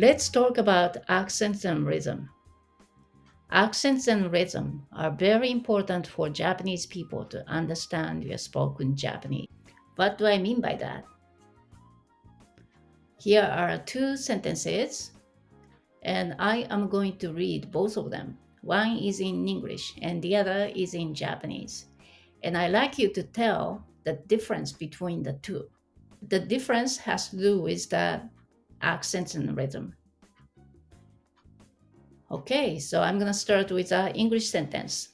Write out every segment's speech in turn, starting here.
Let's talk about accents and rhythm. Accents and rhythm are very important for Japanese people to understand your spoken Japanese. What do I mean by that? Here are two sentences, and I am going to read both of them. One is in English and the other is in Japanese. And I like you to tell the difference between the two. The difference has to do with the accents and rhythm. Okay, so I'm going to start with an English sentence.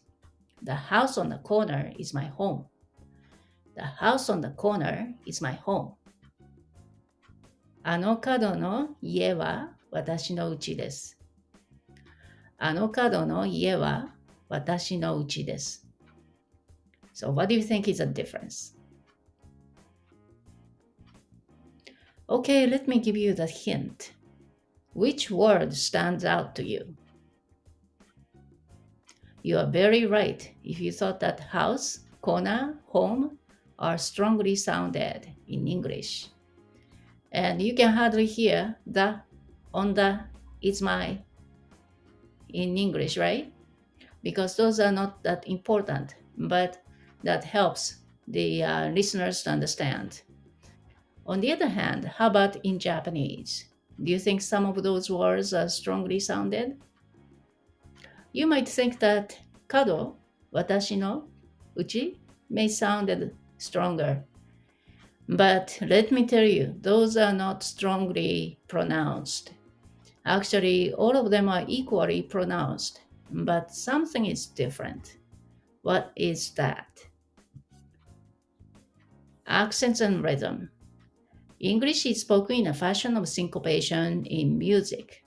The house on the corner is my home. The house on the corner is my home. あの角の家は私の家です。あの角の家は私の家です。So what do you think is the difference? Okay, let me give you the hint. Which word stands out to you? You are very right if you thought that house, corner, home are strongly sounded in English. And you can hardly hear the on the is my in English, right? Because those are not that important, but that helps the listeners to understand. On the other hand, how about in Japanese? Do you think some of those words are strongly sounded? You might think that kado, watashi no, uchi may sound stronger. But let me tell you, those are not strongly pronounced. Actually, all of them are equally pronounced, but something is different. What is that? Accents and rhythm. English is spoken in a fashion of syncopation in music.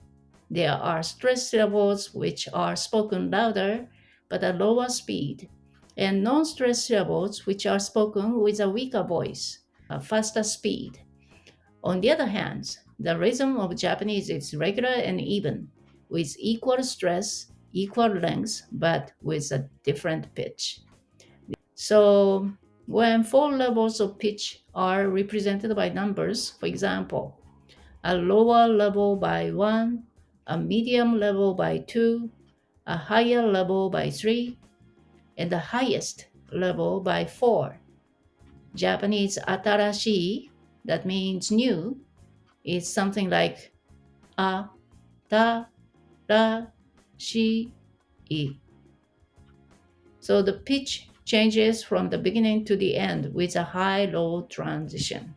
There are stressed syllables which are spoken louder but at lower speed, and non-stressed syllables which are spoken with a weaker voice, a faster speed. On the other hand, the rhythm of Japanese is regular and even, with equal stress, equal length, but with a different pitch. So, when four levels of pitch are represented by numbers, for example, a lower level by 1, a medium level by 2, a higher level by 3, and the highest level by 4. Japanese atarashi, that means new, is something like a, ta, ra, shi, i. So the pitch changes from the beginning to the end with a high-low transition.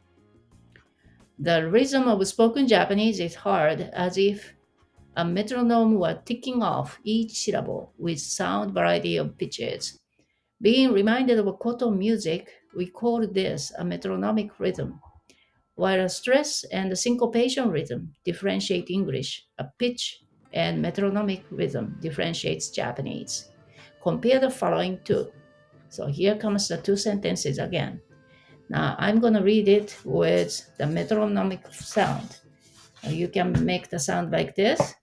The rhythm of spoken Japanese is hard, as if a metronome were ticking off each syllable with sound variety of pitches. Being reminded of koto music, we call this a metronomic rhythm. While a stress and a syncopation rhythm differentiate English, a pitch and metronomic rhythm differentiates Japanese. Compare the following two. So here comes the two sentences again. Now I'm going to read it with the metronomic sound. You can make the sound like this.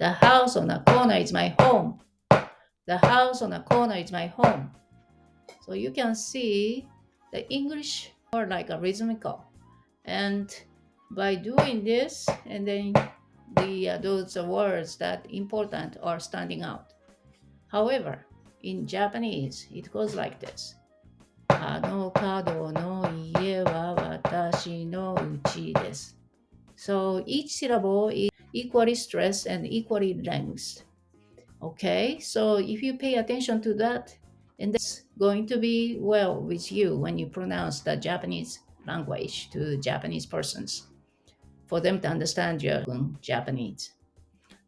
The house on the corner is my home. The house on the corner is my home. So you can see the English are like a rhythmical. And by doing this, and then those words that important are standing out. However, in Japanese, it goes like this. あの角の家は私の家です。So each syllable is equally stressed and equally length. Okay, so if you pay attention to that, and that's going to be well with you when you pronounce the Japanese language to Japanese persons for them to understand your Japanese.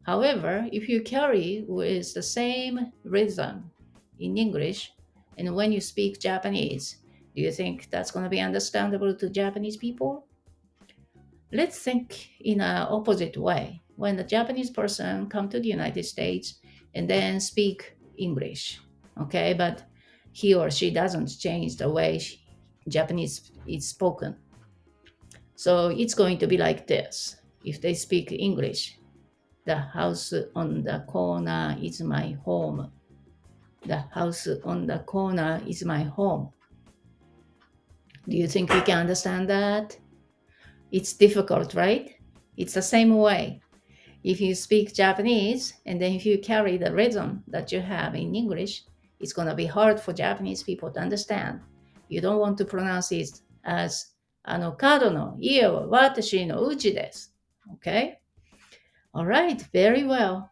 However, if you carry with the same rhythm in English and when you speak Japanese, do you think that's going to be understandable to Japanese people? Let's think in an opposite way. When a Japanese person come to the United States and then speak English, okay, but he or she doesn't change the way Japanese is spoken. So it's going to be like this. If they speak English, the house on the corner is my home. The house on the corner is my home. Do you think we can understand that? It's difficult, right? It's the same way. If you speak Japanese and then if you carry the rhythm that you have in English, it's going to be hard for Japanese people to understand. You don't want to pronounce it as 角の家は私の家です. Okay? All right, very well.